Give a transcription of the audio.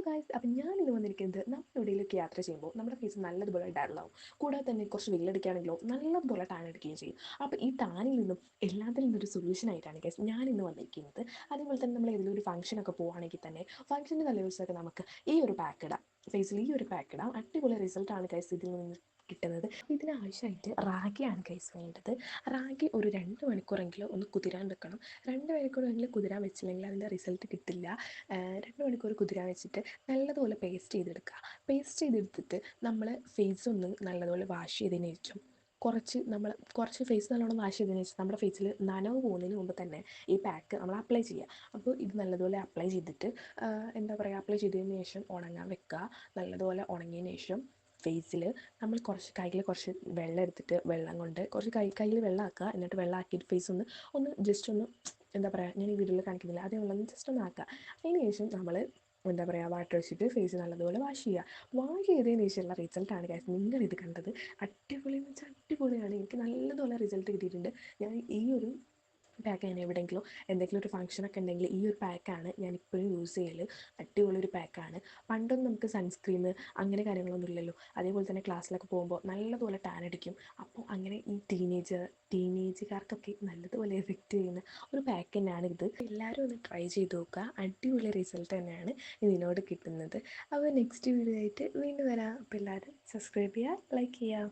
Guys, അപ്പം ഞാനിന്ന് വന്നിരിക്കുന്നത് നമ്മൾ എവിടെയെങ്കിലുമൊക്കെ യാത്ര ചെയ്യുമ്പോൾ നമ്മുടെ ഫേസ് നല്ലതുപോലെ ഡള്ളാവും. കൂടാതെ തന്നെ കുറച്ച് വെയിലടിക്കുകയാണെങ്കിലോ നല്ലതുപോലെ ടാൻ അടിക്കുകയും ചെയ്യും. അപ്പോൾ ഈ ടാനിൽ നിന്നും എല്ലാത്തിൽ നിന്നൊരു സൊല്യൂഷൻ ആയിട്ടാണ് ഗൈസ് ഞാനിന്ന് വന്നിരിക്കുന്നത്. അതേപോലെ തന്നെ നമ്മൾ ഏതെങ്കിലും ഒരു ഫംഗ്ഷനൊക്കെ പോവുകയാണെങ്കിൽ തന്നെ ഫംഗ്ഷൻ്റെ തലേദിവസമൊക്കെ നമുക്ക് ഈ ഒരു പാക്ക് ഇടാം, ഫേസിൽ ഈ ഒരു പാക്ക് ഇടാം. അടിപൊളി റിസൾട്ടാണ് ഗൈസ് ഇതിൽ നിന്ന് കിട്ടുന്നത്. ഇതിനാവശ്യമായിട്ട് റാഗിയാണ് ഗൈസ് വേണ്ടത്. റാഗി ഒരു 2 മണിക്കൂറെങ്കിലും ഒന്ന് കുതിരാൻ വെക്കണം. 2 മണിക്കൂറെങ്കിലും കുതിരാൻ വെച്ചില്ലെങ്കിൽ അതിൻ്റെ റിസൾട്ട് കിട്ടില്ല. 2 മണിക്കൂർ കുതിരാൻ വെച്ചിട്ട് നല്ലതുപോലെ പേസ്റ്റ് ചെയ്തെടുക്കുക. പേസ്റ്റ് ചെയ്തെടുത്തിട്ട് നമ്മൾ ഫേസ് ഒന്ന് നല്ലതുപോലെ വാഷ് ചെയ്തതിന് ശേഷം കുറച്ച് ഫേസ് നല്ലോണം വാഷ് ചെയ്തതിന് ശേഷം നമ്മുടെ ഫേസിൽ നനവ് പോകുന്നതിന് മുമ്പ് തന്നെ ഈ പാക്ക് നമ്മൾ അപ്ലൈ ചെയ്യുക. അപ്പോൾ ഇത് നല്ലതുപോലെ അപ്ലൈ ചെയ്തിട്ട് അപ്ലൈ ചെയ്തതിന് ശേഷം ഉണങ്ങാൻ വെക്കുക. നല്ലതുപോലെ ഉണങ്ങിയതിന് ശേഷം ഫേസിൽ നമ്മൾ കയ്യിൽ കുറച്ച് വെള്ളം എടുത്തിട്ട് വെള്ളം കൊണ്ട് കുറച്ച് കയ്യിൽ വെള്ളം ആക്കുക. എന്നിട്ട് വെള്ളം ആക്കിയിട്ട് ഫേസ് ഒന്ന് ജസ്റ്റ് ഒന്ന് ഞാൻ ഈ വീഡിയോയിൽ കാണിക്കുന്നില്ല, അതേ വെള്ളം ജസ്റ്റ് ഒന്ന് ആക്കുക. അതിന് ശേഷം നമ്മൾ വാട്ടർ വെച്ചിട്ട് ഫേസ് നല്ലതുപോലെ വാഷ് ചെയ്യുക. വാഷ് ചെയ്തതിന് ശേഷമുള്ള റിസൾട്ടാണ് ഗൈസ് നിങ്ങളിത് കണ്ടത്. അടിപൊളി എന്ന് വെച്ചാൽ അടിപൊളിയാണ്. എനിക്ക് നല്ലതുപോലെ റിസൾട്ട് കിട്ടിയിട്ടുണ്ട്. ഞാൻ ഈ ഒരു പാക്ക് ഞാൻ എന്തെങ്കിലും ഒരു ഫംഗ്ഷനൊക്കെ ഉണ്ടെങ്കിൽ ഈ ഒരു പാക്കാണ് ഞാൻ ഇപ്പോഴും യൂസ് ചെയ്യൽ. അടിപൊളി ഒരു പാക്കാണ്. പണ്ടൊന്നും നമുക്ക് സൺസ്ക്രീം അങ്ങനെ കാര്യങ്ങളൊന്നും ഇല്ലല്ലോ. അതേപോലെ തന്നെ ക്ലാസ്സിലൊക്കെ പോകുമ്പോൾ നല്ലതുപോലെ ടാൻ അടിക്കും. അപ്പോൾ അങ്ങനെ ഈ ടീനേജുകാർക്കൊക്കെ നല്ലതുപോലെ എഫക്റ്റ് ചെയ്യുന്ന ഒരു പാക്ക് തന്നെയാണ് ഇത്. എല്ലാവരും ഒന്ന് ട്രൈ ചെയ്ത് നോക്കുക. അടിപൊളി റിസൾട്ട് തന്നെയാണ് ഇതിനോട് കിട്ടുന്നത്. അപ്പോൾ നെക്സ്റ്റ് വീഡിയോ ആയിട്ട് വീണ്ടും വരാം. അപ്പോൾ എല്ലാവരും സബ്സ്ക്രൈബ് ചെയ്യുക, ലൈക്ക് ചെയ്യുക.